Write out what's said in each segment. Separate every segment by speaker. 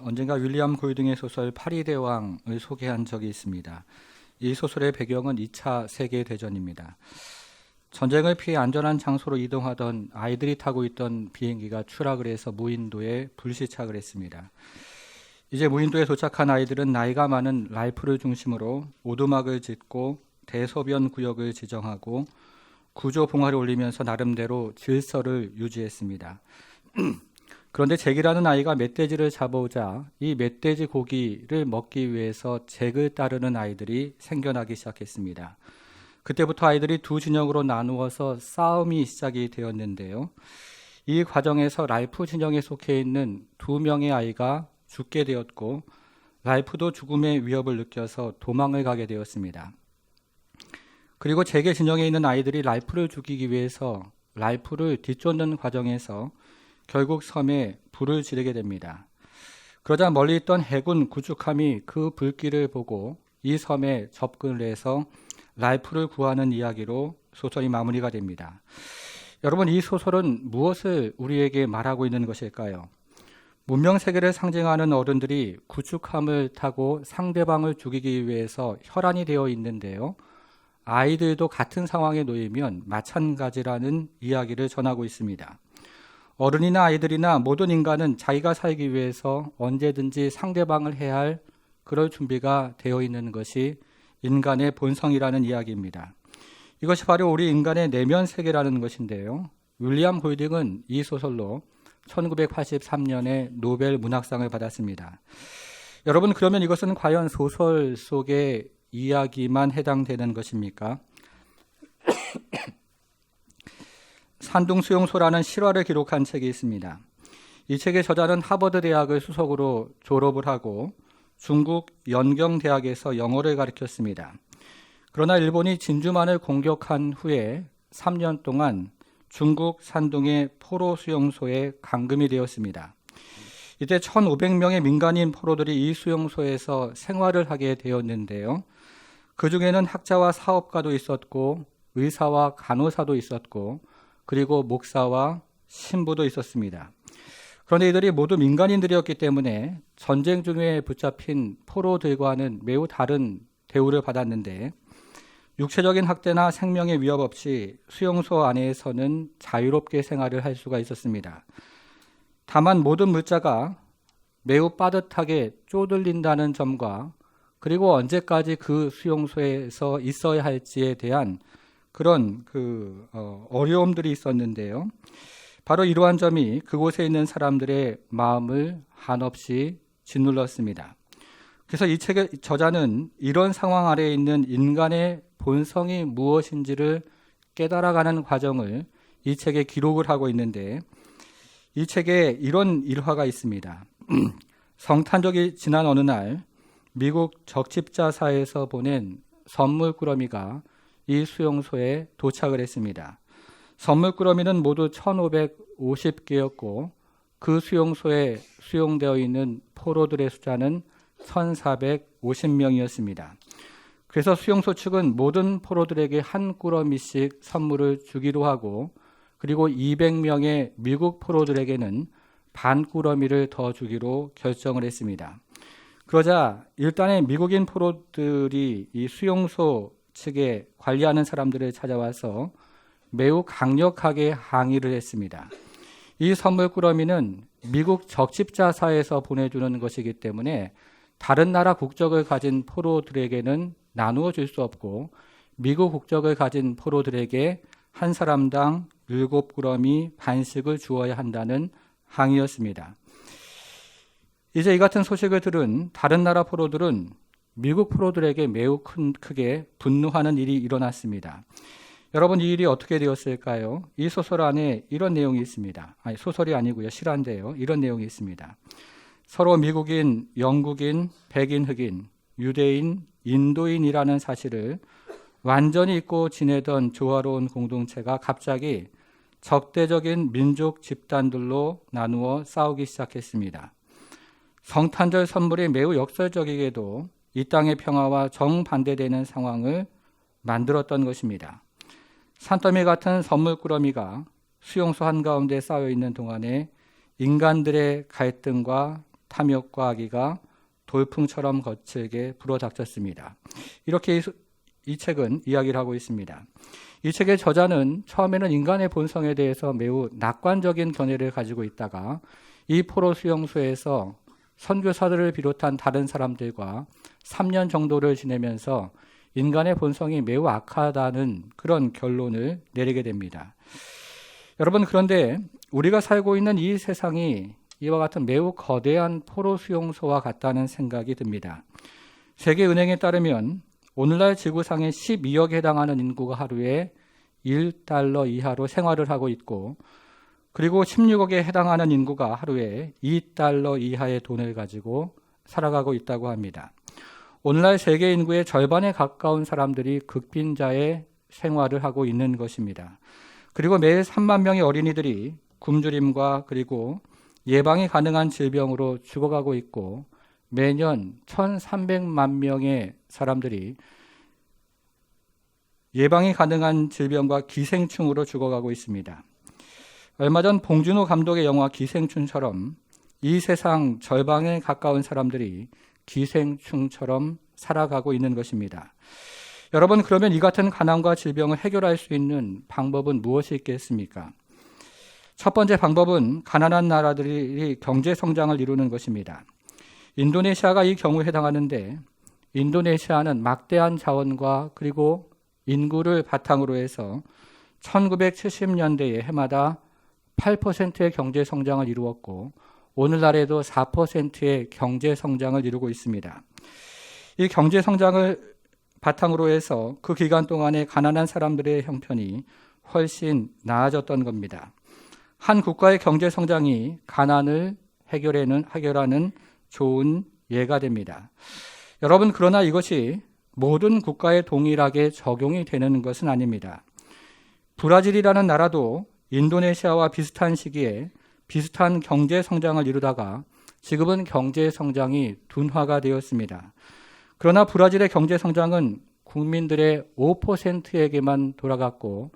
Speaker 1: 언젠가 윌리엄 골딩의 소설 파리대왕을 소개한 적이 있습니다. 이 소설의 배경은 2차 세계대전입니다. 전쟁을 피해 안전한 장소로 이동하던 아이들이 타고 있던 비행기가 추락을 해서 무인도에 불시착을 했습니다. 이제 무인도에 도착한 아이들은 나이가 많은 랄프를 중심으로 오두막을 짓고 대소변 구역을 지정하고 구조 봉화를 올리면서 나름대로 질서를 유지했습니다. 그런데 잭이라는 아이가 멧돼지를 잡아오자 이 멧돼지 고기를 먹기 위해서 잭을 따르는 아이들이 생겨나기 시작했습니다. 그때부터 아이들이 두 진영으로 나누어서 싸움이 시작이 되었는데요. 이 과정에서 랄프 진영에 속해 있는 2명의 아이가 죽게 되었고 랄프도 죽음의 위협을 느껴서 도망을 가게 되었습니다. 그리고 잭의 진영에 있는 아이들이 랄프를 죽이기 위해서 랄프를 뒤쫓는 과정에서 결국 섬에 불을 지르게 됩니다. 그러자 멀리 있던 해군 구축함이 그 불길을 보고 이 섬에 접근을 해서 랄프를 구하는 이야기로 소설이 마무리가 됩니다. 여러분, 이 소설은 무엇을 우리에게 말하고 있는 것일까요? 문명세계를 상징하는 어른들이 구축함을 타고 상대방을 죽이기 위해서 혈안이 되어 있는데요. 아이들도 같은 상황에 놓이면 마찬가지라는 이야기를 전하고 있습니다. 어른이나 아이들이나 모든 인간은 자기가 살기 위해서 언제든지 상대방을 해할 그럴 준비가 되어 있는 것이 인간의 본성이라는 이야기입니다. 이것이 바로 우리 인간의 내면 세계라는 것인데요. 윌리엄 골딩은 이 소설로 1983년에 노벨 문학상을 받았습니다. 여러분, 그러면 이것은 과연 소설 속의 이야기만 해당되는 것입니까? 산둥수용소라는 실화를 기록한 책이 있습니다. 이 책의 저자는 하버드 대학을 수석으로 졸업을 하고 중국 연경대학에서 영어를 가르쳤습니다. 그러나 일본이 진주만을 공격한 후에 3년 동안 중국 산둥의 포로 수용소에 감금이 되었습니다. 이때 1,500명의 민간인 포로들이 이 수용소에서 생활을 하게 되었는데요. 그 중에는 학자와 사업가도 있었고 의사와 간호사도 있었고 그리고 목사와 신부도 있었습니다. 그런데 이들이 모두 민간인들이었기 때문에 전쟁 중에 붙잡힌 포로들과는 매우 다른 대우를 받았는데 육체적인 학대나 생명의 위협 없이 수용소 안에서는 자유롭게 생활을 할 수가 있었습니다. 다만 모든 물자가 매우 빠듯하게 쪼들린다는 점과 그리고 언제까지 그 수용소에서 있어야 할지에 대한 그런 어려움들이 있었는데요. 바로 이러한 점이 그곳에 있는 사람들의 마음을 한없이 짓눌렀습니다. 그래서 이 책의 저자는 이런 상황 아래에 있는 인간의 본성이 무엇인지를 깨달아가는 과정을 이 책에 기록을 하고 있는데 이 책에 이런 일화가 있습니다. 성탄절이 지난 어느 날 미국 적십자사에서 보낸 선물꾸러미가 이 수용소에 도착을 했습니다. 선물꾸러미는 모두 1,550개였고 그 수용소에 수용되어 있는 포로들의 숫자는 1,450명이었습니다. 그래서 수용소 측은 모든 포로들에게 한 꾸러미씩 선물을 주기로 하고 그리고 200명의 미국 포로들에게는 반 꾸러미를 더 주기로 결정을 했습니다. 그러자 일단의 미국인 포로들이 이 수용소 측에 관리하는 사람들을 찾아와서 매우 강력하게 항의를 했습니다. 이 선물꾸러미는 미국 적십자사에서 보내주는 것이기 때문에 다른 나라 국적을 가진 포로들에게는 나누어 줄 수 없고 미국 국적을 가진 포로들에게 한 사람당 7꾸러미 반씩을 주어야 한다는 항의였습니다. 이제 이 같은 소식을 들은 다른 나라 포로들은 미국 포로들에게 매우 크게 분노하는 일이 일어났습니다. 여러분, 이 일이 어떻게 되었을까요? 이 소설 안에 이런 내용이 있습니다. 소설이 아니고요. 실화인데요. 이런 내용이 있습니다. 서로 미국인, 영국인, 백인, 흑인, 유대인, 인도인이라는 사실을 완전히 잊고 지내던 조화로운 공동체가 갑자기 적대적인 민족 집단들로 나누어 싸우기 시작했습니다. 성탄절 선물이 매우 역설적이게도 이 땅의 평화와 정반대되는 상황을 만들었던 것입니다. 산더미 같은 선물꾸러미가 수용소 한가운데 쌓여있는 동안에 인간들의 갈등과 탐욕과 악의가 돌풍처럼 거칠게 불어닥쳤습니다. 이렇게 이 책은 이야기를 하고 있습니다. 이 책의 저자는 처음에는 인간의 본성에 대해서 매우 낙관적인 견해를 가지고 있다가 이 포로 수용소에서 선교사들을 비롯한 다른 사람들과 3년 정도를 지내면서 인간의 본성이 매우 악하다는 그런 결론을 내리게 됩니다. 여러분, 그런데 우리가 살고 있는 이 세상이 이와 같은 매우 거대한 포로 수용소와 같다는 생각이 듭니다. 세계은행에 따르면 오늘날 지구상의 12억에 해당하는 인구가 하루에 $1 이하로 생활을 하고 있고, 그리고 16억에 해당하는 인구가 하루에 $2 이하의 돈을 가지고 살아가고 있다고 합니다. 오늘날 세계 인구의 절반에 가까운 사람들이 극빈자의 생활을 하고 있는 것입니다. 그리고 매일 3만 명의 어린이들이 굶주림과 그리고 예방이 가능한 질병으로 죽어가고 있고, 매년 1,300만 명의 사람들이 예방이 가능한 질병과 기생충으로 죽어가고 있습니다. 얼마 전 봉준호 감독의 영화 기생충처럼 이 세상 절반에 가까운 사람들이 기생충처럼 살아가고 있는 것입니다. 여러분, 그러면 이 같은 가난과 질병을 해결할 수 있는 방법은 무엇이 있겠습니까? 첫 번째 방법은 가난한 나라들이 경제 성장을 이루는 것입니다. 인도네시아가 이 경우에 해당하는데, 인도네시아는 막대한 자원과 그리고 인구를 바탕으로 해서 1970년대에 해마다 8%의 경제 성장을 이루었고, 오늘날에도 4%의 경제 성장을 이루고 있습니다. 이 경제 성장을 바탕으로 해서 그 기간 동안에 가난한 사람들의 형편이 훨씬 나아졌던 겁니다. 한 국가의 경제 성장이 가난을 해결하는 좋은 예가 됩니다. 여러분, 그러나 이것이 모든 국가에 동일하게 적용이 되는 것은 아닙니다. 브라질이라는 나라도 인도네시아와 비슷한 시기에 비슷한 경제 성장을 이루다가 지금은 경제 성장이 둔화가 되었습니다. 그러나 브라질의 경제 성장은 국민들의 5%에게만 돌아갔고,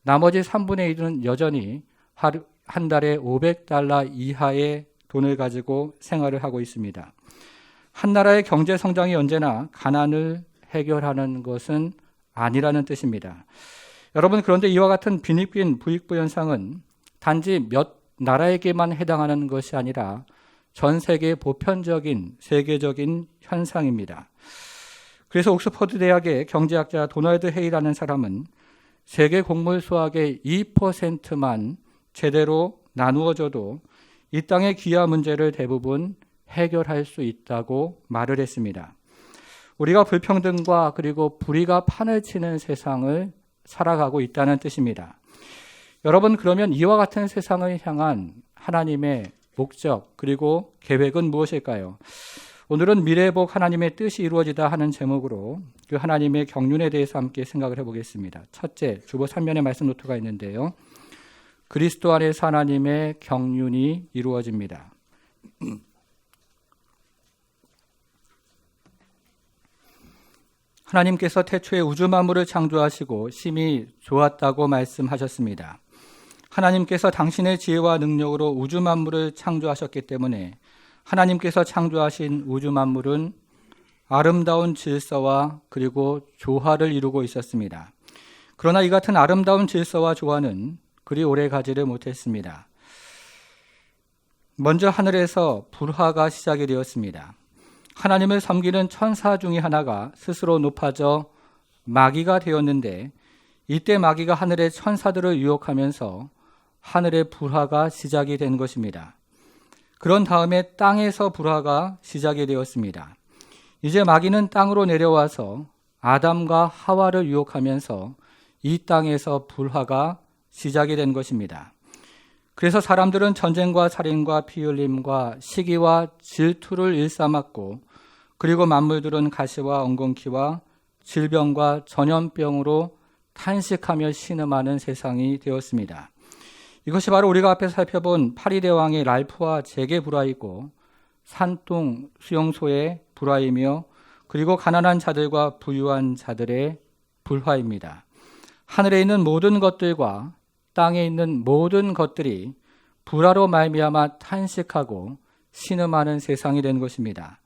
Speaker 1: 나머지 3분의 1은 여전히 한 달에 $500 이하의 돈을 가지고 생활을 하고 있습니다. 한 나라의 경제 성장이 언제나 가난을 해결하는 것은 아니라는 뜻입니다. 여러분, 그런데 이와 같은 빈익빈 부익부 현상은 단지 몇 나라에게만 해당하는 것이 아니라 전 세계 보편적인 세계적인 현상입니다. 그래서 옥스퍼드 대학의 경제학자 도널드 헤이라는 사람은 세계 곡물 수확의 2%만 제대로 나누어져도 이 땅의 기아 문제를 대부분 해결할 수 있다고 말을 했습니다. 우리가 불평등과 그리고 불의가 판을 치는 세상을 살아가고 있다는 뜻입니다. 여러분, 그러면 이와 같은 세상을 향한 하나님의 목적 그리고 계획은 무엇일까요? 오늘은 미래복 하나님의 뜻이 이루어지다 하는 제목으로 그 하나님의 경륜에 대해서 함께 생각을 해보겠습니다. 첫째, 주보 3면의 말씀 노트가 있는데요. 그리스도 안에서 하나님의 경륜이 이루어집니다. 하나님께서 태초에 우주 만물을 창조하시고 심히 좋았다고 말씀하셨습니다. 하나님께서 당신의 지혜와 능력으로 우주 만물을 창조하셨기 때문에 하나님께서 창조하신 우주 만물은 아름다운 질서와 그리고 조화를 이루고 있었습니다. 그러나 이 같은 아름다운 질서와 조화는 그리 오래 가지를 못했습니다. 먼저 하늘에서 불화가 시작이 되었습니다. 하나님을 섬기는 천사 중에 하나가 스스로 높아져 마귀가 되었는데, 이때 마귀가 하늘의 천사들을 유혹하면서 하늘의 불화가 시작이 된 것입니다. 그런 다음에 땅에서 불화가 시작이 되었습니다. 이제 마귀는 땅으로 내려와서 아담과 하와를 유혹하면서 이 땅에서 불화가 시작이 된 것입니다. 그래서 사람들은 전쟁과 살인과 피 흘림과 시기와 질투를 일삼았고, 그리고 만물들은 가시와 엉겅퀴와 질병과 전염병으로 탄식하며 신음하는 세상이 되었습니다. 이것이 바로 우리가 앞에서 살펴본 파리대왕의 랄프와 잭의 불화이고, 산동 수용소의 불화이며, 그리고 가난한 자들과 부유한 자들의 불화입니다. 하늘에 있는 모든 것들과 땅에 있는 모든 것들이 불화로 말미암아 탄식하고 신음하는 세상이 된 것입니다.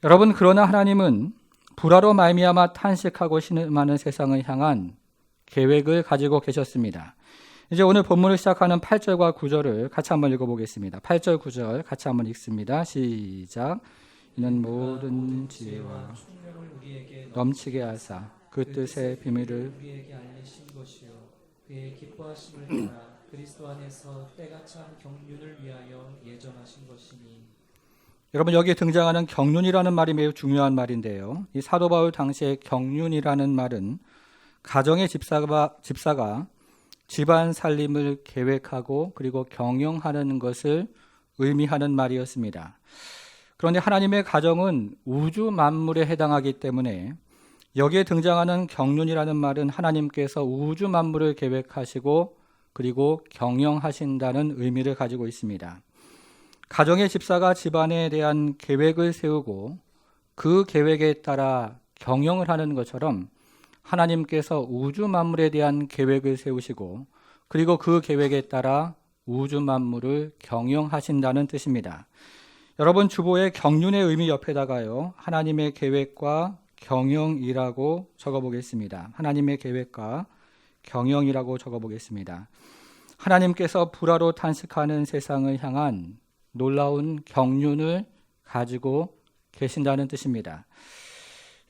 Speaker 1: 여러분, 그러나 하나님은 불화로 말미암아 탄식하고 신음하는 세상을 향한 계획을 가지고 계셨습니다. 이제 오늘 본문을 시작하는 8절과 9절을 같이 한번 읽어보겠습니다. 8절 9절 같이 한번 읽습니다. 시작. 이는 모든 지혜와 넘치게 하사 그 뜻의 비밀을
Speaker 2: 우리에게 알리신 것이요 그의 기뻐하심을 따라 그리스도 안에서 때가 참 경륜을 위하여 예정하신 것이니.
Speaker 1: 여러분, 여기에 등장하는 경륜이라는 말이 매우 중요한 말인데요. 이 사도 바울 당시의 경륜이라는 말은 가정의 집사가 집안 살림을 계획하고 그리고 경영하는 것을 의미하는 말이었습니다. 그런데 하나님의 가정은 우주 만물에 해당하기 때문에 여기에 등장하는 경륜이라는 말은 하나님께서 우주 만물을 계획하시고 그리고 경영하신다는 의미를 가지고 있습니다. 가정의 집사가 집안에 대한 계획을 세우고 그 계획에 따라 경영을 하는 것처럼 하나님께서 우주 만물에 대한 계획을 세우시고 그리고 그 계획에 따라 우주 만물을 경영하신다는 뜻입니다. 여러분, 주보의 경륜의 의미 옆에다가요, 하나님의 계획과 경영이라고 적어보겠습니다. 하나님의 계획과 경영이라고 적어보겠습니다. 하나님께서 불화로 탄식하는 세상을 향한 놀라운 경륜을 가지고 계신다는 뜻입니다.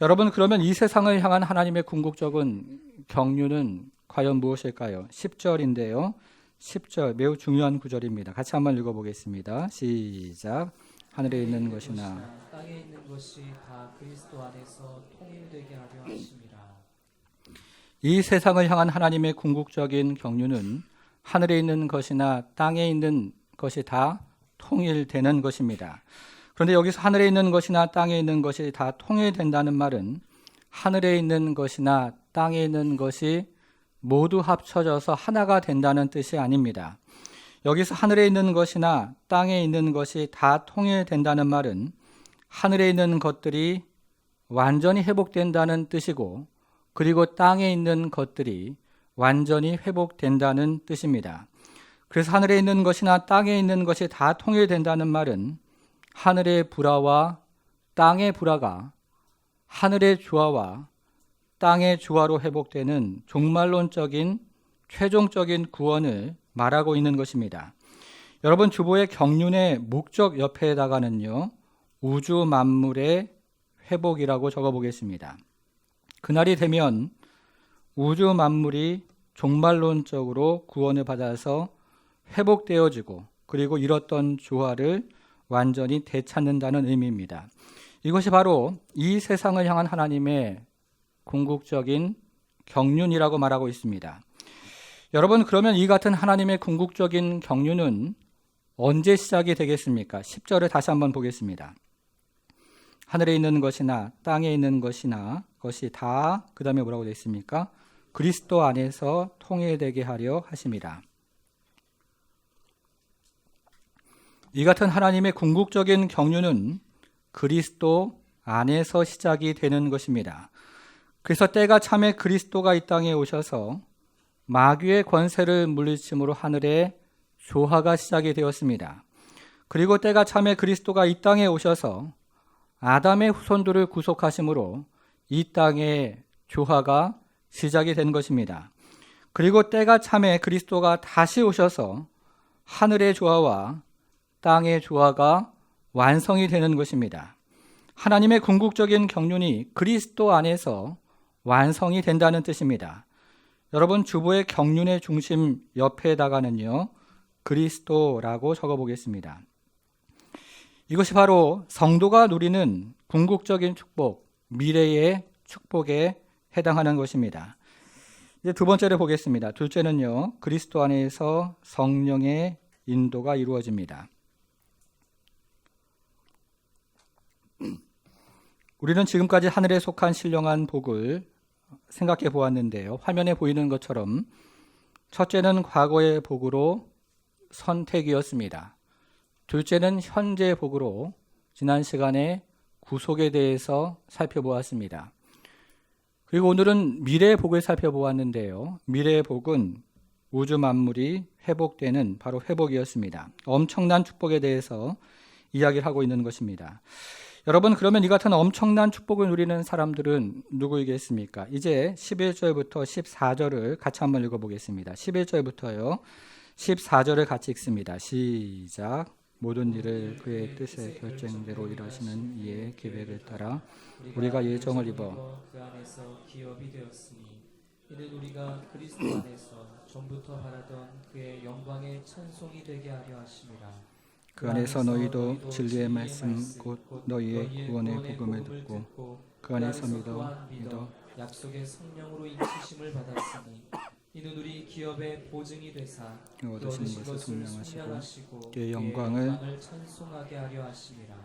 Speaker 1: 여러분, 그러면 이 세상을 향한 하나님의 궁극적인 경륜은 과연 무엇일까요? 10절인데요. 10절 매우 중요한 구절입니다. 같이 한번 읽어보겠습니다. 시작. 하늘에 있는 것이나
Speaker 2: 땅에 있는 것이 다 그리스도 안에서 통일되게 하려 하심이라.
Speaker 1: 이 세상을 향한 하나님의 궁극적인 경륜은 하늘에 있는 것이나 땅에 있는 것이 다 통일되는 것입니다. 그런데 여기서 하늘에 있는 것이나 땅에 있는 것이 다 통일된다는 말은 하늘에 있는 것이나 땅에 있는 것이 모두 합쳐져서 하나가 된다는 뜻이 아닙니다. 여기서 하늘에 있는 것이나 땅에 있는 것이 다 통일된다는 말은 하늘에 있는 것들이 완전히 회복된다는 뜻이고 그리고 땅에 있는 것들이 완전히 회복된다는 뜻입니다. 그래서 하늘에 있는 것이나 땅에 있는 것이 다 통일된다는 말은 하늘의 불화와 땅의 불화가 하늘의 주화와 땅의 주화로 회복되는 종말론적인 최종적인 구원을 말하고 있는 것입니다. 여러분, 주보의 경륜의 목적 옆에다가는요, 우주 만물의 회복이라고 적어보겠습니다. 그날이 되면 우주 만물이 종말론적으로 구원을 받아서 회복되어지고 그리고 잃었던 주화를 완전히 되찾는다는 의미입니다. 이것이 바로 이 세상을 향한 하나님의 궁극적인 경륜이라고 말하고 있습니다. 여러분, 그러면 이 같은 하나님의 궁극적인 경륜은 언제 시작이 되겠습니까? 10절을 다시 한번 보겠습니다. 하늘에 있는 것이나 땅에 있는 것이나 것이 다 그 다음에 뭐라고 되어 있습니까? 그리스도 안에서 통일되게 하려 하심이라. 이 같은 하나님의 궁극적인 경륜은 그리스도 안에서 시작이 되는 것입니다. 그래서 때가 참에 그리스도가 이 땅에 오셔서 마귀의 권세를 물리침으로 하늘에 조화가 시작이 되었습니다. 그리고 때가 참에 그리스도가 이 땅에 오셔서 아담의 후손들을 구속하심으로 이 땅에 조화가 시작이 된 것입니다. 그리고 때가 참에 그리스도가 다시 오셔서 하늘의 조화와 땅의 조화가 완성이 되는 것입니다. 하나님의 궁극적인 경륜이 그리스도 안에서 완성이 된다는 뜻입니다. 여러분, 주보의 경륜의 중심 옆에다가는요, 그리스도라고 적어보겠습니다. 이것이 바로 성도가 누리는 궁극적인 축복, 미래의 축복에 해당하는 것입니다. 이제 두 번째를 보겠습니다. 둘째는요, 그리스도 안에서 성령의 인도가 이루어집니다. 우리는 지금까지 하늘에 속한 신령한 복을 생각해 보았는데요. 화면에 보이는 것처럼 첫째는 과거의 복으로 선택이었습니다. 둘째는 현재의 복으로 지난 시간에 구속에 대해서 살펴보았습니다. 그리고 오늘은 미래의 복을 살펴보았는데요. 미래의 복은 우주 만물이 회복되는 바로 회복이었습니다. 엄청난 축복에 대해서 이야기를 하고 있는 것입니다. 여러분, 그러면 이 같은 엄청난 축복을 누리는 사람들은 누구이겠습니까? 이제 11절부터 14절을 같이 한번 읽어보겠습니다. 11절부터요. 14절을 같이 읽습니다. 시작. 모든 일을 그의 뜻의 결정대로 일하시는 이의 계획을 따라 우리가 예정을 입어
Speaker 2: 그 안에서 기업이 되었으니 이는 우리가 그리스도 안에서 전부터 바라던 그의 영광의 찬송이 되게 하려 하심이라.
Speaker 1: 그 안에서 너희도 진리의 말씀 곧 너희의 구원의 복음을 듣고 그 안에서 믿어
Speaker 2: 약속의 성령으로 인치심을 받았으니 이는 우리 기업의 보증이 되사
Speaker 1: 얻으신 것을
Speaker 2: 것을
Speaker 1: 증명하시고
Speaker 2: 그의
Speaker 1: 그의 영광을
Speaker 2: 찬송하게 하려 하심이라.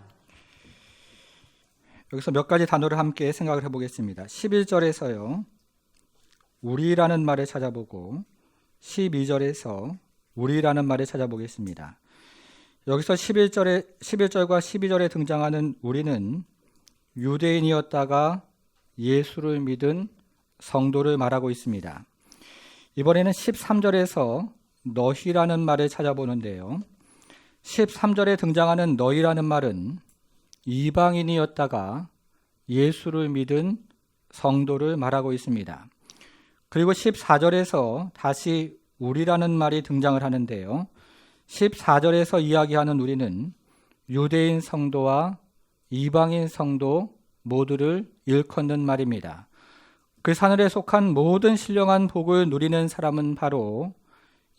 Speaker 1: 여기서 몇 가지 단어를 함께 생각을 해보겠습니다. 11절에서요. 우리라는 말을 찾아보고 12절에서 우리라는 말을 찾아보겠습니다. 여기서 11절과 12절에 등장하는 우리는 유대인이었다가 예수를 믿은 성도를 말하고 있습니다. 이번에는 13절에서 너희라는 말을 찾아보는데요. 13절에 등장하는 너희라는 말은 이방인이었다가 예수를 믿은 성도를 말하고 있습니다. 그리고 14절에서 다시 우리라는 말이 등장을 하는데요. 14절에서 이야기하는 우리는 유대인 성도와 이방인 성도 모두를 일컫는 말입니다. 그 하늘에 속한 모든 신령한 복을 누리는 사람은 바로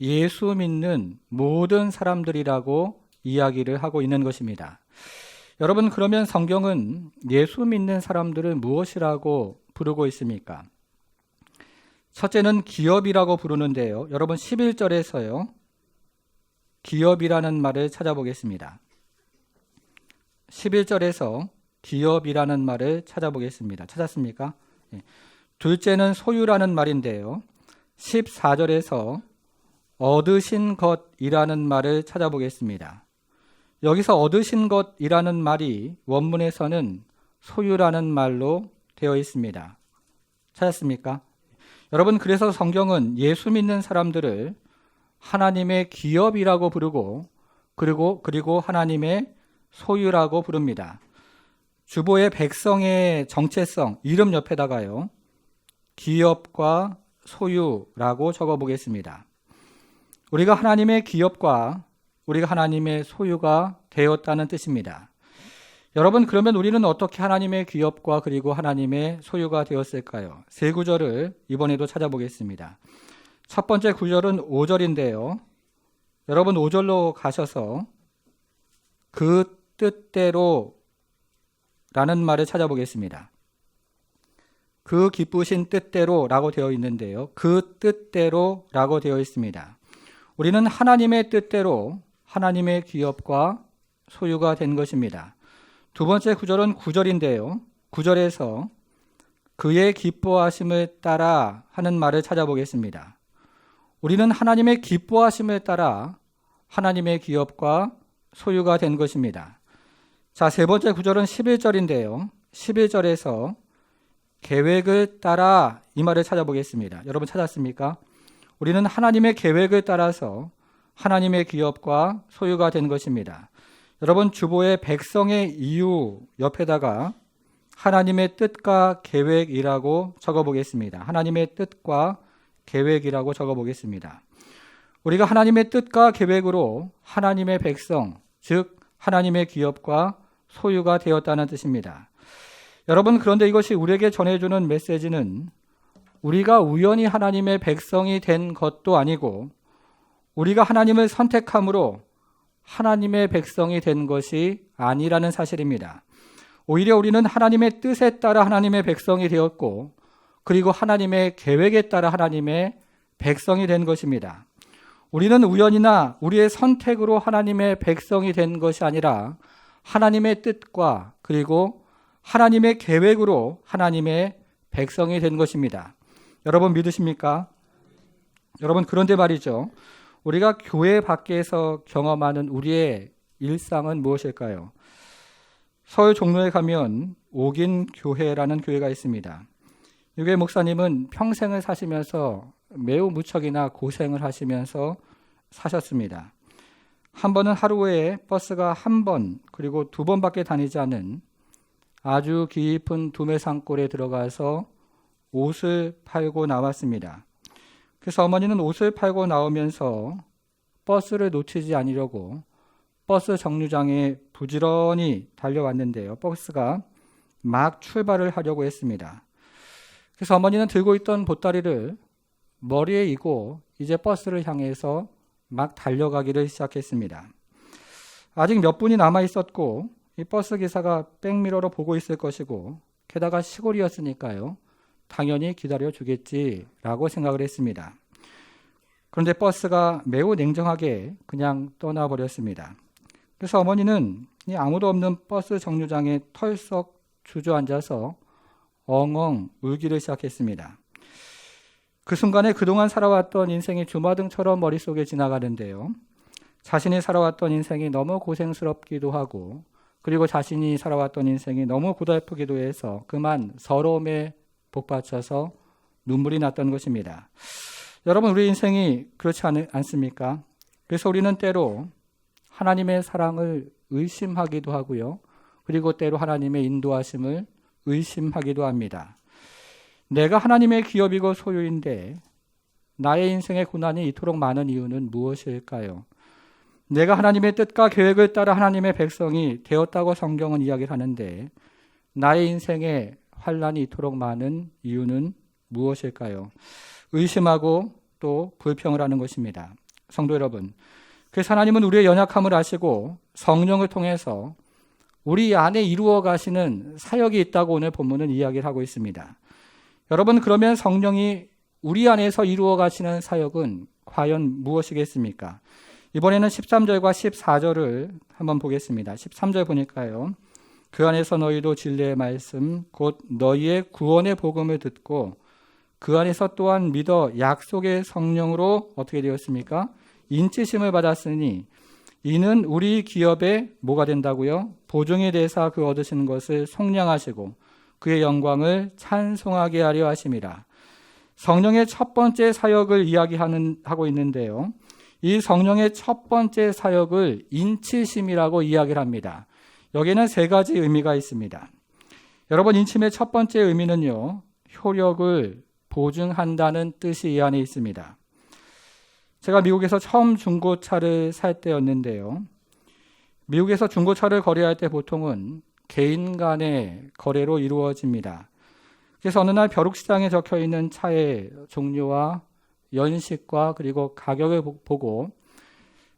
Speaker 1: 예수 믿는 모든 사람들이라고 이야기를 하고 있는 것입니다. 여러분, 그러면 성경은 예수 믿는 사람들을 무엇이라고 부르고 있습니까? 첫째는 기업이라고 부르는데요. 여러분, 11절에서요. 기업이라는 말을 찾아보겠습니다. 11절에서 기업이라는 말을 찾아보겠습니다. 찾았습니까? 네. 둘째는 소유라는 말인데요. 14절에서 얻으신 것이라는 말을 찾아보겠습니다. 여기서 얻으신 것이라는 말이 원문에서는 소유라는 말로 되어 있습니다. 찾았습니까? 여러분, 그래서 성경은 예수 믿는 사람들을 하나님의 기업이라고 부르고 그리고 하나님의 소유라고 부릅니다. 주보의 백성의 정체성, 이름 옆에다가요. 기업과 소유라고 적어보겠습니다. 우리가 하나님의 기업과 우리가 하나님의 소유가 되었다는 뜻입니다. 여러분, 그러면 우리는 어떻게 하나님의 기업과 그리고 하나님의 소유가 되었을까요? 세 구절을 이번에도 찾아보겠습니다. 첫 번째 구절은 5절인데요. 여러분, 5절로 가셔서 그 뜻대로 라는 말을 찾아보겠습니다. 그 기쁘신 뜻대로 라고 되어 있는데요. 그 뜻대로 라고 되어 있습니다. 우리는 하나님의 뜻대로 하나님의 기업과 소유가 된 것입니다. 두 번째 구절은 9절인데요. 9절에서 그의 기뻐하심을 따라 하는 말을 찾아보겠습니다. 우리는 하나님의 기뻐하심을 따라 하나님의 기업과 소유가 된 것입니다. 자, 세 번째 구절은 11절인데요. 11절에서 계획을 따라 이 말을 찾아보겠습니다. 여러분 찾았습니까? 우리는 하나님의 계획을 따라서 하나님의 기업과 소유가 된 것입니다. 여러분, 주보의 백성의 이유 옆에다가 하나님의 뜻과 계획이라고 적어보겠습니다. 하나님의 뜻과 계획이라고 적어보겠습니다. 우리가 하나님의 뜻과 계획으로 하나님의 백성, 즉 하나님의 기업과 소유가 되었다는 뜻입니다. 여러분, 그런데 이것이 우리에게 전해주는 메시지는 우리가 우연히 하나님의 백성이 된 것도 아니고 우리가 하나님을 선택함으로 하나님의 백성이 된 것이 아니라는 사실입니다. 오히려 우리는 하나님의 뜻에 따라 하나님의 백성이 되었고 그리고 하나님의 계획에 따라 하나님의 백성이 된 것입니다. 우리는 우연이나 우리의 선택으로 하나님의 백성이 된 것이 아니라 하나님의 뜻과 그리고 하나님의 계획으로 하나님의 백성이 된 것입니다. 여러분 믿으십니까? 여러분, 그런데 말이죠. 우리가 교회 밖에서 경험하는 우리의 일상은 무엇일까요? 서울 종로에 가면 옥인 교회라는 교회가 있습니다. 이 교회 목사님은 평생을 사시면서 매우 무척이나 고생을 하시면서 사셨습니다. 한 번은 하루에 버스가 한 번 그리고 두 번밖에 다니지 않은 아주 깊은 두메 산골에 들어가서 옷을 팔고 나왔습니다. 그래서 어머니는 옷을 팔고 나오면서 버스를 놓치지 않으려고 버스 정류장에 부지런히 달려왔는데요. 버스가 막 출발을 하려고 했습니다. 그래서 어머니는 들고 있던 보따리를 머리에 이고 이제 버스를 향해서 막 달려가기를 시작했습니다. 아직 몇 분이 남아 있었고 이 버스 기사가 백미러로 보고 있을 것이고 게다가 시골이었으니까요. 당연히 기다려 주겠지라고 생각을 했습니다. 그런데 버스가 매우 냉정하게 그냥 떠나버렸습니다. 그래서 어머니는 이 아무도 없는 버스 정류장에 털썩 주저앉아서 엉엉 울기를 시작했습니다. 그 순간에 그동안 살아왔던 인생이 주마등처럼 머릿속에 지나가는데요. 자신이 살아왔던 인생이 너무 고생스럽기도 하고 그리고 자신이 살아왔던 인생이 너무 고달프기도 해서 그만 서러움에 복받쳐서 눈물이 났던 것입니다. 여러분, 우리 인생이 그렇지 않습니까? 그래서 우리는 때로 하나님의 사랑을 의심하기도 하고요. 그리고 때로 하나님의 인도하심을 의심하기도 합니다. 내가 하나님의 기업이고 소유인데 나의 인생의 고난이 이토록 많은 이유는 무엇일까요? 내가 하나님의 뜻과 계획을 따라 하나님의 백성이 되었다고 성경은 이야기를 하는데 나의 인생에 환난이 이토록 많은 이유는 무엇일까요? 의심하고 또 불평을 하는 것입니다. 성도 여러분, 그래서 하나님은 우리의 연약함을 아시고 성령을 통해서 우리 안에 이루어 가시는 사역이 있다고 오늘 본문은 이야기를 하고 있습니다. 여러분, 그러면 성령이 우리 안에서 이루어 가시는 사역은 과연 무엇이겠습니까? 이번에는 13절과 14절을 한번 보겠습니다. 13절 보니까요. 그 안에서 너희도 진리의 말씀 곧 너희의 구원의 복음을 듣고 그 안에서 또한 믿어 약속의 성령으로 어떻게 되었습니까? 인치심을 받았으니 이는 우리 기업에 뭐가 된다고요? 보증이 되사 그 얻으시는 것을 속량하시고 그의 영광을 찬송하게 하려 하심이라. 성령의 첫 번째 사역을 이야기하고 있는데요. 이 성령의 첫 번째 사역을 인치심이라고 이야기를 합니다. 여기에는 세 가지 의미가 있습니다. 여러분, 인침의 첫 번째 의미는요, 효력을 보증한다는 뜻이 이 안에 있습니다. 제가 미국에서 처음 중고차를 살 때였는데요. 미국에서 중고차를 거래할 때 보통은 개인 간의 거래로 이루어집니다. 그래서 어느 날 벼룩시장에 적혀있는 차의 종류와 연식과 그리고 가격을 보고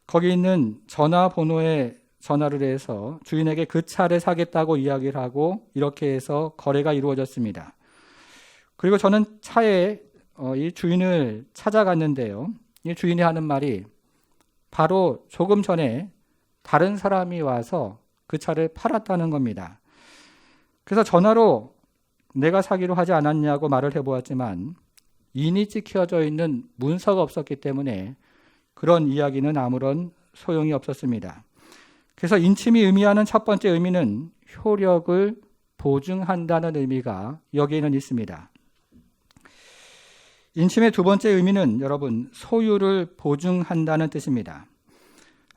Speaker 1: 거기 있는 전화번호에 전화를 해서 주인에게 그 차를 사겠다고 이야기를 하고 이렇게 해서 거래가 이루어졌습니다. 그리고 저는 차에 이 주인을 찾아갔는데요. 이 주인이 하는 말이 바로 조금 전에 다른 사람이 와서 그 차를 팔았다는 겁니다. 그래서 전화로 내가 사기로 하지 않았냐고 말을 해보았지만 인이 찍혀져 있는 문서가 없었기 때문에 그런 이야기는 아무런 소용이 없었습니다. 그래서 인침이 의미하는 첫 번째 의미는 효력을 보증한다는 의미가 여기에는 있습니다. 인침의 두 번째 의미는 여러분 소유를 보증한다는 뜻입니다.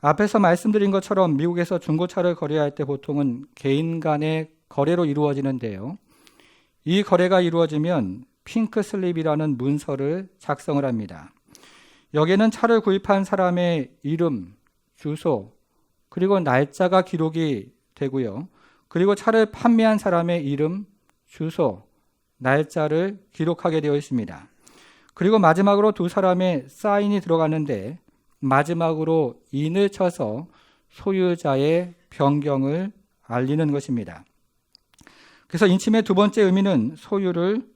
Speaker 1: 앞에서 말씀드린 것처럼 미국에서 중고차를 거래할 때 보통은 개인 간의 거래로 이루어지는데요. 이 거래가 이루어지면 핑크 슬립이라는 문서를 작성을 합니다. 여기에는 차를 구입한 사람의 이름, 주소, 그리고 날짜가 기록이 되고요. 그리고 차를 판매한 사람의 이름, 주소, 날짜를 기록하게 되어 있습니다. 그리고 마지막으로 두 사람의 사인이 들어가는데 마지막으로 인을 쳐서 소유자의 변경을 알리는 것입니다. 그래서 인침의 두 번째 의미는 소유를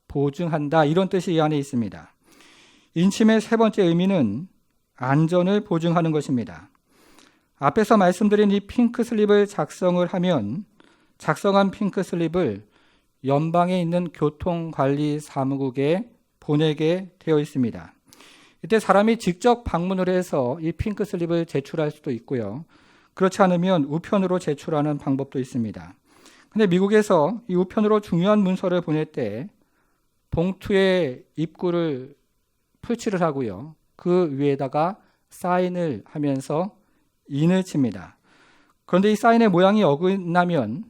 Speaker 1: 보증한다, 이런 뜻이 이 안에 있습니다. 인침의 세 번째 의미는 안전을 보증하는 것입니다. 앞에서 말씀드린 이 핑크 슬립을 작성을 하면 작성한 핑크 슬립을 연방에 있는 교통관리사무국에 보내게 되어 있습니다. 이때 사람이 직접 방문을 해서 이 핑크 슬립을 제출할 수도 있고요. 그렇지 않으면 우편으로 제출하는 방법도 있습니다. 근데 미국에서 이 우편으로 중요한 문서를 보낼 때 봉투에 입구를 풀칠을 하고요. 그 위에다가 사인을 하면서 인을 칩니다. 그런데 이 사인의 모양이 어긋나면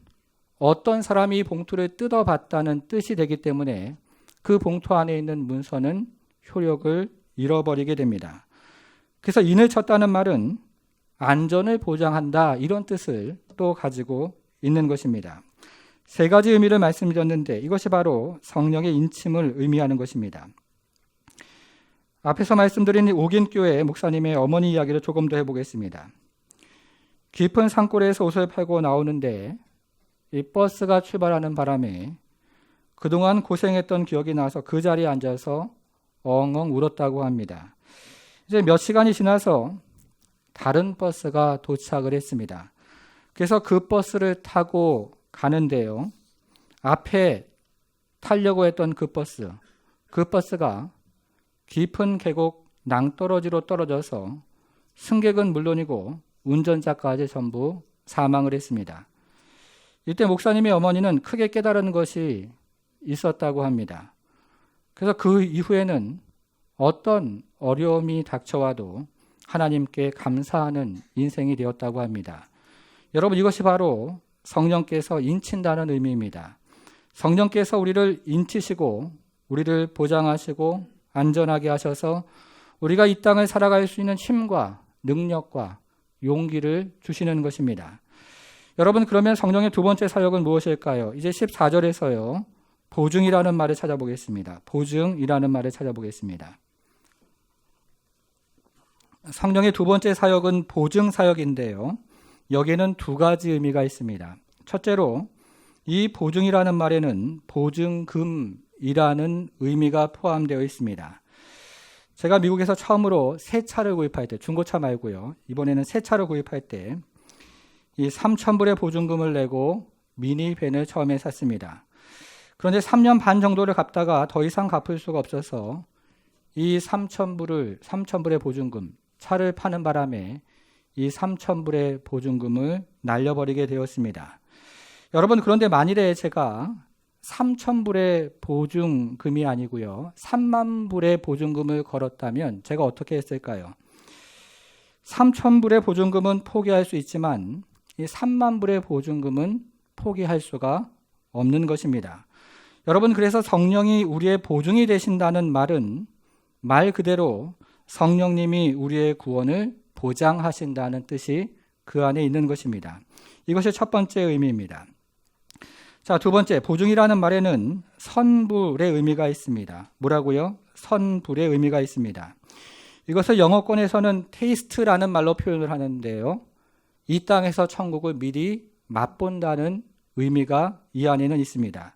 Speaker 1: 어떤 사람이 이 봉투를 뜯어봤다는 뜻이 되기 때문에 그 봉투 안에 있는 문서는 효력을 잃어버리게 됩니다. 그래서 인을 쳤다는 말은 안전을 보장한다, 이런 뜻을 또 가지고 있는 것입니다. 세 가지 의미를 말씀드렸는데 이것이 바로 성령의 인침을 의미하는 것입니다. 앞에서 말씀드린 옥인교회 목사님의 어머니 이야기를 조금 더 해보겠습니다. 깊은 산골에서 옷을 팔고 나오는데 이 버스가 출발하는 바람에 그동안 고생했던 기억이 나서 그 자리에 앉아서 엉엉 울었다고 합니다. 이제 몇 시간이 지나서 다른 버스가 도착을 했습니다. 그래서 그 버스를 타고 가는데요. 앞에 타려고 했던 그 버스가 깊은 계곡 낭떠러지로 떨어져서 승객은 물론이고 운전자까지 전부 사망을 했습니다. 이때 목사님의 어머니는 크게 깨달은 것이 있었다고 합니다. 그래서 그 이후에는 어떤 어려움이 닥쳐와도 하나님께 감사하는 인생이 되었다고 합니다. 여러분, 이것이 바로 성령께서 인친다는 의미입니다. 성령께서 우리를 인치시고 우리를 보장하시고 안전하게 하셔서 우리가 이 땅을 살아갈 수 있는 힘과 능력과 용기를 주시는 것입니다. 여러분, 그러면 성령의 두 번째 사역은 무엇일까요? 이제 14절에서요. 보증이라는 말을 찾아보겠습니다. 보증이라는 말을 찾아보겠습니다. 성령의 두 번째 사역은 보증 사역인데요. 여기에는 두 가지 의미가 있습니다. 첫째로 이 보증이라는 말에는 보증금이라는 의미가 포함되어 있습니다. 제가 미국에서 처음으로 새 차를 구입할 때, 중고차 말고요. 이번에는 새 차를 구입할 때 이 3,000불의 보증금을 내고 미니밴을 처음에 샀습니다. 그런데 3년 반 정도를 갚다가 더 이상 갚을 수가 없어서 이 3,000불의 보증금, 차를 파는 바람에 이 3,000불의 보증금을 날려버리게 되었습니다. 여러분, 그런데 만일에 제가 3,000불의 보증금이 아니고요. 3만 불의 보증금을 걸었다면 제가 어떻게 했을까요? 3,000불의 보증금은 포기할 수 있지만 이 3만 불의 보증금은 포기할 수가 없는 것입니다. 여러분, 그래서 성령이 우리의 보증이 되신다는 말은 말 그대로 성령님이 우리의 구원을 보장하신다는 뜻이 그 안에 있는 것입니다. 이것이 첫 번째 의미입니다. 자, 두 번째, 보증이라는 말에는 선불의 의미가 있습니다. 뭐라고요? 선불의 의미가 있습니다. 이것을 영어권에서는 테이스트라는 말로 표현을 하는데요. 이 땅에서 천국을 미리 맛본다는 의미가 이 안에는 있습니다.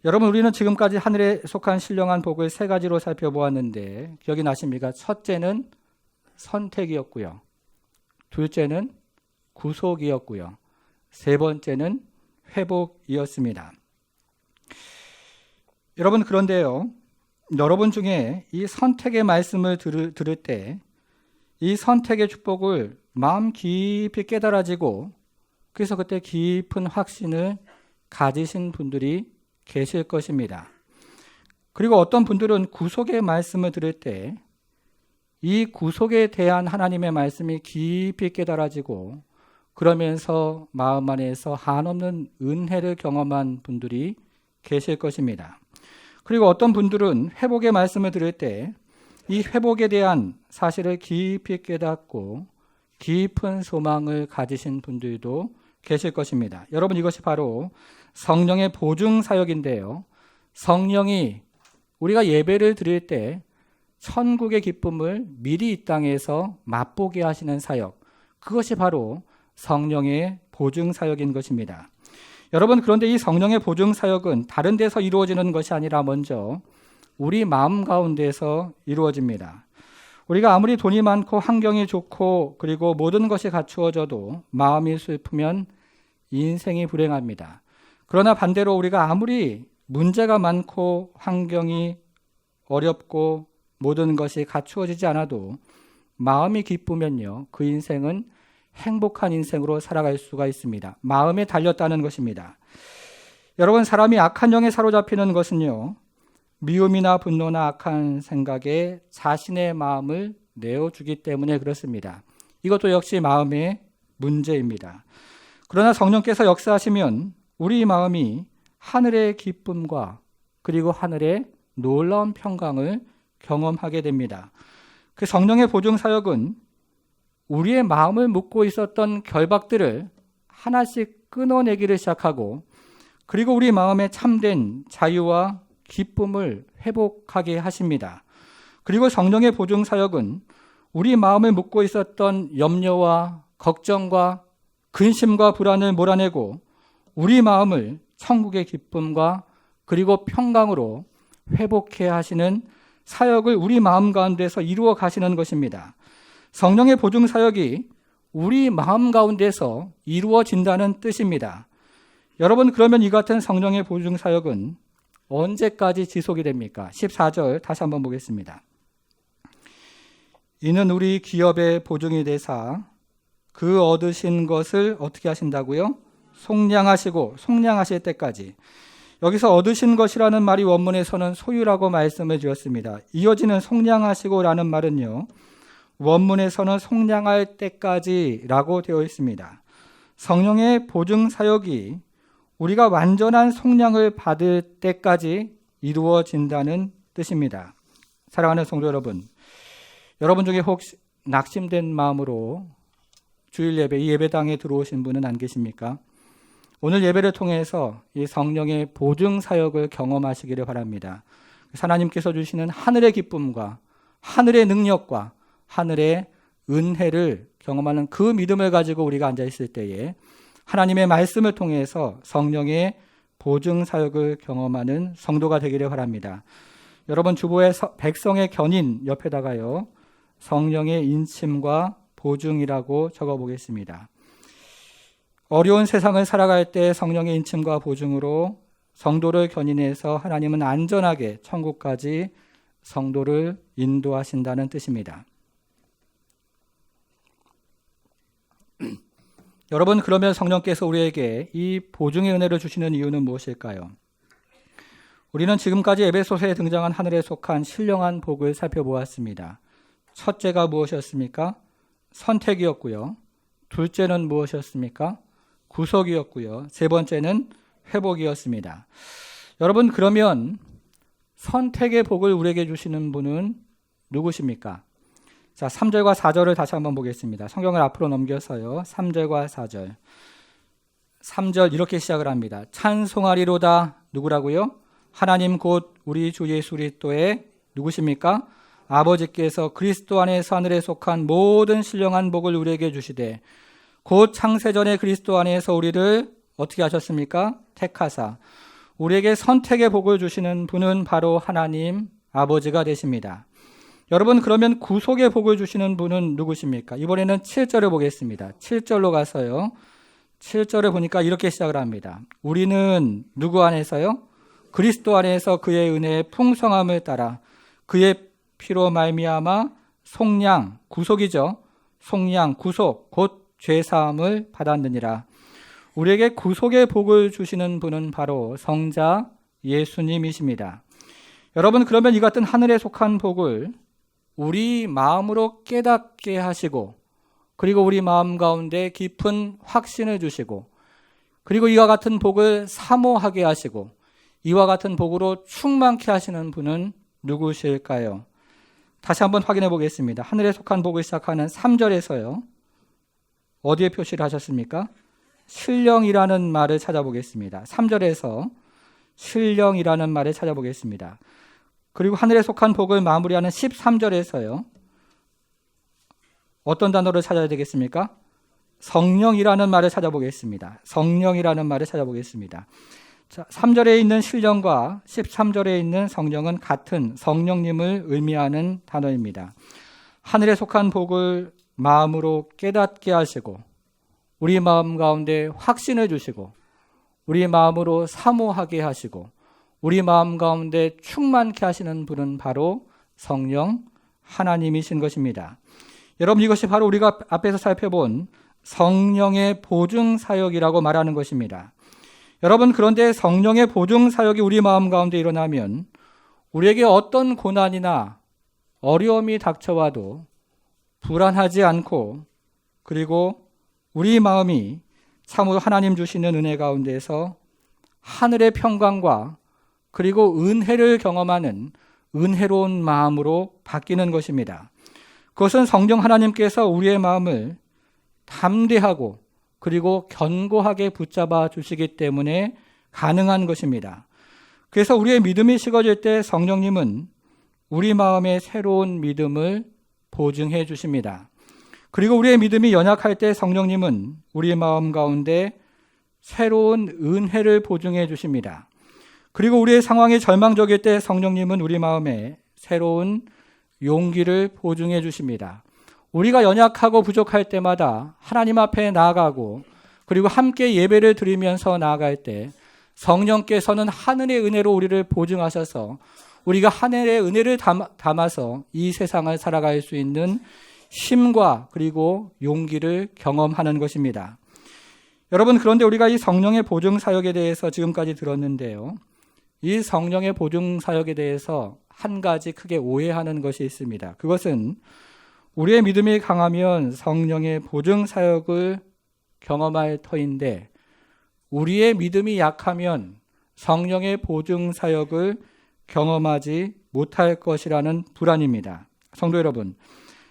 Speaker 1: 여러분, 우리는 지금까지 하늘에 속한 신령한 복을 세 가지로 살펴보았는데 기억이 나십니까? 첫째는 선택이었고요. 둘째는 구속이었고요. 세 번째는 회복이었습니다. 여러분, 그런데요. 여러분 중에 이 선택의 말씀을 들을 때 이 선택의 축복을 마음 깊이 깨달아지고 그래서 그때 깊은 확신을 가지신 분들이 계실 것입니다. 그리고 어떤 분들은 구속의 말씀을 들을 때 이 구속에 대한 하나님의 말씀이 깊이 깨달아지고 그러면서 마음 안에서 한없는 은혜를 경험한 분들이 계실 것입니다. 그리고 어떤 분들은 회복의 말씀을 들을 때 이 회복에 대한 사실을 깊이 깨닫고 깊은 소망을 가지신 분들도 계실 것입니다. 여러분, 이것이 바로 성령의 보증 사역인데요. 성령이 우리가 예배를 드릴 때 천국의 기쁨을 미리 이 땅에서 맛보게 하시는 사역, 그것이 바로 성령의 보증 사역인 것입니다. 여러분, 그런데 이 성령의 보증 사역은 다른 데서 이루어지는 것이 아니라 먼저 우리 마음 가운데서 이루어집니다. 우리가 아무리 돈이 많고 환경이 좋고 그리고 모든 것이 갖추어져도 마음이 슬프면 인생이 불행합니다. 그러나 반대로 우리가 아무리 문제가 많고 환경이 어렵고 모든 것이 갖추어지지 않아도 마음이 기쁘면요, 그 인생은 행복한 인생으로 살아갈 수가 있습니다. 마음에 달렸다는 것입니다. 여러분, 사람이 악한 영에 사로잡히는 것은요, 미움이나 분노나 악한 생각에 자신의 마음을 내어주기 때문에 그렇습니다. 이것도 역시 마음의 문제입니다. 그러나 성령께서 역사하시면 우리 마음이 하늘의 기쁨과 그리고 하늘의 놀라운 평강을 경험하게 됩니다. 그 성령의 보증 사역은 우리의 마음을 묶고 있었던 결박들을 하나씩 끊어내기를 시작하고 그리고 우리 마음에 참된 자유와 기쁨을 회복하게 하십니다. 그리고 성령의 보증 사역은 우리 마음을 묶고 있었던 염려와 걱정과 근심과 불안을 몰아내고 우리 마음을 천국의 기쁨과 그리고 평강으로 회복해 하시는 사역을 우리 마음 가운데서 이루어 가시는 것입니다. 성령의 보증 사역이 우리 마음 가운데서 이루어진다는 뜻입니다. 여러분, 그러면 이 같은 성령의 보증 사역은 언제까지 지속이 됩니까? 14절 다시 한번 보겠습니다. 이는 우리 기업의 보증이 되사 그 얻으신 것을 어떻게 하신다고요? 속량하시고 속량하실 때까지. 여기서 얻으신 것이라는 말이 원문에서는 소유라고 말씀을 주었습니다. 이어지는 속량하시고라는 말은요, 원문에서는 속량할 때까지라고 되어 있습니다. 성령의 보증 사역이 우리가 완전한 속량을 받을 때까지 이루어진다는 뜻입니다. 사랑하는 성도 여러분, 여러분 중에 혹시 낙심된 마음으로 주일 예배, 이 예배당에 들어오신 분은 안 계십니까? 오늘 예배를 통해서 이 성령의 보증 사역을 경험하시기를 바랍니다. 하나님께서 주시는 하늘의 기쁨과 하늘의 능력과 하늘의 은혜를 경험하는 그 믿음을 가지고 우리가 앉아있을 때에 하나님의 말씀을 통해서 성령의 보증 사역을 경험하는 성도가 되기를 바랍니다. 여러분, 주보의 백성의 견인 옆에다가요, 성령의 인침과 보증이라고 적어보겠습니다. 어려운 세상을 살아갈 때 성령의 인침과 보증으로 성도를 견인해서 하나님은 안전하게 천국까지 성도를 인도하신다는 뜻입니다. 여러분, 그러면 성령께서 우리에게 이 보증의 은혜를 주시는 이유는 무엇일까요? 우리는 지금까지 에베소서에 등장한 하늘에 속한 신령한 복을 살펴보았습니다. 첫째가 무엇이었습니까? 선택이었고요. 둘째는 무엇이었습니까? 구속이었고요. 세 번째는 회복이었습니다. 여러분, 그러면 선택의 복을 우리에게 주시는 분은 누구십니까? 자, 3절과 4절을 다시 한번 보겠습니다. 성경을 앞으로 넘겨서요. 3절과 4절. 3절 이렇게 시작을 합니다. 찬송하리로다. 누구라고요? 하나님 곧 우리 주 예수 그리스도의 누구십니까? 아버지께서 그리스도 안에서 하늘에 속한 모든 신령한 복을 우리에게 주시되 곧 창세전에 그리스도 안에서 우리를 어떻게 하셨습니까? 택하사 우리에게 선택의 복을 주시는 분은 바로 하나님 아버지가 되십니다. 여러분, 그러면 구속의 복을 주시는 분은 누구십니까? 이번에는 7절을 보겠습니다. 7절로 가서요. 7절을 보니까 이렇게 시작을 합니다. 우리는 누구 안에서요? 그리스도 안에서 그의 은혜의 풍성함을 따라 그의 피로 말미암아 속량, 구속이죠. 속량, 구속, 곧 죄사함을 받았느니라. 우리에게 구속의 복을 주시는 분은 바로 성자 예수님이십니다. 여러분, 그러면 이 같은 하늘에 속한 복을 우리 마음으로 깨닫게 하시고 그리고 우리 마음 가운데 깊은 확신을 주시고 그리고 이와 같은 복을 사모하게 하시고 이와 같은 복으로 충만케 하시는 분은 누구실까요? 다시 한번 확인해 보겠습니다. 하늘에 속한 복을 시작하는 3절에서요. 어디에 표시를 하셨습니까? 신령이라는 말을 찾아보겠습니다. 3절에서 신령이라는 말을 찾아보겠습니다. 그리고 하늘에 속한 복을 마무리하는 13절에서요. 어떤 단어를 찾아야 되겠습니까? 성령이라는 말을 찾아보겠습니다. 성령이라는 말을 찾아보겠습니다. 자, 3절에 있는 신령과 13절에 있는 성령은 같은 성령님을 의미하는 단어입니다. 하늘에 속한 복을 마음으로 깨닫게 하시고 우리 마음 가운데 확신을 주시고 우리 마음으로 사모하게 하시고 우리 마음 가운데 충만케 하시는 분은 바로 성령 하나님이신 것입니다. 여러분, 이것이 바로 우리가 앞에서 살펴본 성령의 보증 사역이라고 말하는 것입니다. 여러분, 그런데 성령의 보증 사역이 우리 마음 가운데 일어나면 우리에게 어떤 고난이나 어려움이 닥쳐와도 불안하지 않고 그리고 우리 마음이 참으로 하나님 주시는 은혜 가운데서 하늘의 평강과 그리고 은혜를 경험하는 은혜로운 마음으로 바뀌는 것입니다. 그것은 성령 하나님께서 우리의 마음을 담대하고 그리고 견고하게 붙잡아 주시기 때문에 가능한 것입니다. 그래서 우리의 믿음이 식어질 때 성령님은 우리 마음의 새로운 믿음을 보증해 주십니다. 그리고 우리의 믿음이 연약할 때 성령님은 우리 마음 가운데 새로운 은혜를 보증해 주십니다. 그리고 우리의 상황이 절망적일 때 성령님은 우리 마음에 새로운 용기를 보증해 주십니다. 우리가 연약하고 부족할 때마다 하나님 앞에 나아가고 그리고 함께 예배를 드리면서 나아갈 때 성령께서는 하늘의 은혜로 우리를 보증하셔서 우리가 하늘의 은혜를 담아서 이 세상을 살아갈 수 있는 힘과 그리고 용기를 경험하는 것입니다. 여러분, 그런데 우리가 이 성령의 보증 사역에 대해서 지금까지 들었는데요. 이 성령의 보증 사역에 대해서 한 가지 크게 오해하는 것이 있습니다. 그것은 우리의 믿음이 강하면 성령의 보증 사역을 경험할 터인데 우리의 믿음이 약하면 성령의 보증 사역을 경험하지 못할 것이라는 불안입니다. 성도 여러분,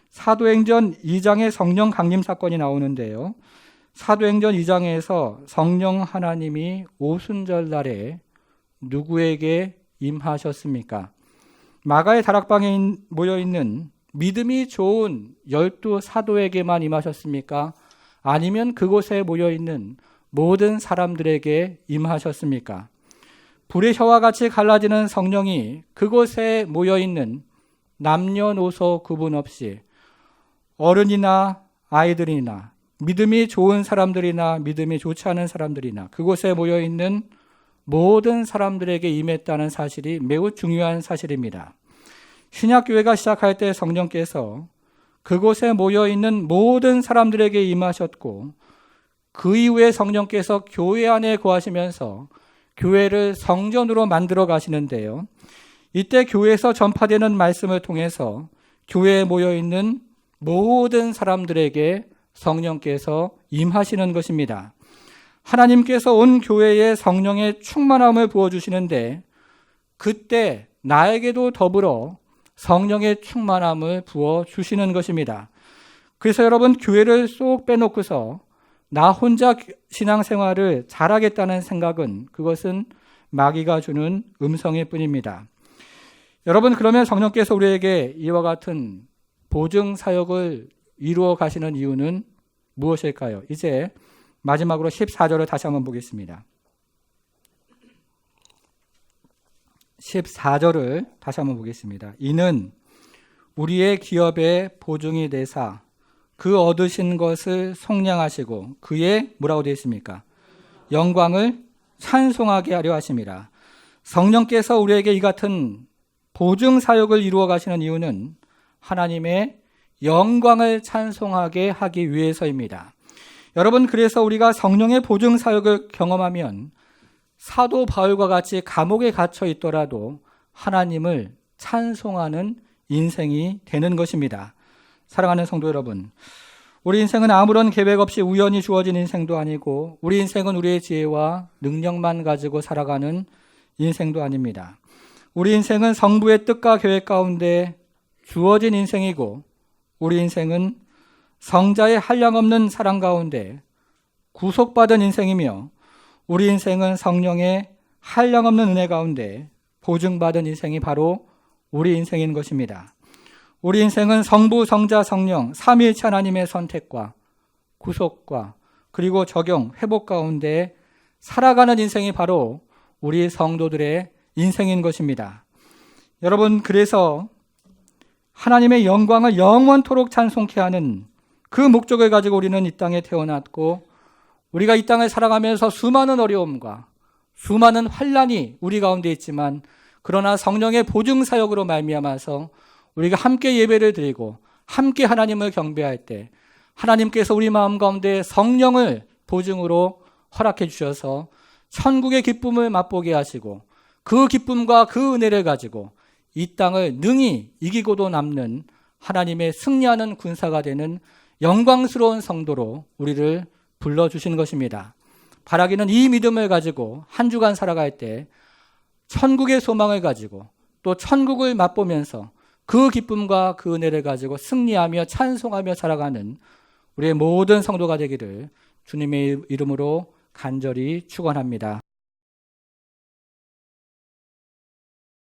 Speaker 1: 사도행전 2장에 성령 강림 사건이 나오는데요. 사도행전 2장에서 성령 하나님이 오순절 날에 누구에게 임하셨습니까? 마가의 다락방에 모여있는 믿음이 좋은 12 사도에게만 임하셨습니까? 아니면 그곳에 모여있는 모든 사람들에게 임하셨습니까? 불의 혀와 같이 갈라지는 성령이 그곳에 모여있는 남녀노소 구분 없이 어른이나 아이들이나 믿음이 좋은 사람들이나 믿음이 좋지 않은 사람들이나 그곳에 모여있는 모든 사람들에게 임했다는 사실이 매우 중요한 사실입니다. 신약교회가 시작할 때 성령께서 그곳에 모여있는 모든 사람들에게 임하셨고 그 이후에 성령께서 교회 안에 거하시면서 교회를 성전으로 만들어 가시는데요. 이때 교회에서 전파되는 말씀을 통해서 교회에 모여있는 모든 사람들에게 성령께서 임하시는 것입니다. 하나님께서 온 교회에 성령의 충만함을 부어주시는데 그때 나에게도 더불어 성령의 충만함을 부어주시는 것입니다. 그래서 여러분, 교회를 쏙 빼놓고서 나 혼자 신앙생활을 잘하겠다는 생각은 그것은 마귀가 주는 음성일 뿐입니다. 여러분, 그러면 성령께서 우리에게 이와 같은 보증 사역을 이루어 가시는 이유는 무엇일까요? 이제 마지막으로 14절을 다시 한번 보겠습니다. 14절을 다시 한번 보겠습니다. 이는 우리의 기업의 보증이 되사 그 얻으신 것을 속량하시고 그의 뭐라고 되어 있습니까? 영광을 찬송하게 하려 하심이라. 성령께서 우리에게 이 같은 보증 사역을 이루어 가시는 이유는 하나님의 영광을 찬송하게 하기 위해서입니다. 여러분, 그래서 우리가 성령의 보증 사역을 경험하면 사도 바울과 같이 감옥에 갇혀 있더라도 하나님을 찬송하는 인생이 되는 것입니다. 사랑하는 성도 여러분, 우리 인생은 아무런 계획 없이 우연히 주어진 인생도 아니고 우리 인생은 우리의 지혜와 능력만 가지고 살아가는 인생도 아닙니다. 우리 인생은 성부의 뜻과 계획 가운데 주어진 인생이고 우리 인생은 성자의 한량없는 사랑 가운데 구속받은 인생이며 우리 인생은 성령의 한량없는 은혜 가운데 보증받은 인생이 바로 우리 인생인 것입니다. 우리 인생은 성부, 성자, 성령 삼위일체 하나님의 선택과 구속과 그리고 적용, 회복 가운데 살아가는 인생이 바로 우리 성도들의 인생인 것입니다. 여러분, 그래서 하나님의 영광을 영원토록 찬송케 하는 그 목적을 가지고 우리는 이 땅에 태어났고 우리가 이 땅을 살아가면서 수많은 어려움과 수많은 환난이 우리 가운데 있지만 그러나 성령의 보증 사역으로 말미암아서 우리가 함께 예배를 드리고 함께 하나님을 경배할 때 하나님께서 우리 마음 가운데 성령을 보증으로 허락해 주셔서 천국의 기쁨을 맛보게 하시고 그 기쁨과 그 은혜를 가지고 이 땅을 능히 이기고도 남는 하나님의 승리하는 군사가 되는 영광스러운 성도로 우리를 불러주신 것입니다. 바라기는 이 믿음을 가지고 한 주간 살아갈 때 천국의 소망을 가지고 또 천국을 맛보면서 그 기쁨과 그 은혜를 가지고 승리하며 찬송하며 살아가는 우리의 모든 성도가 되기를 주님의 이름으로 간절히 축원합니다.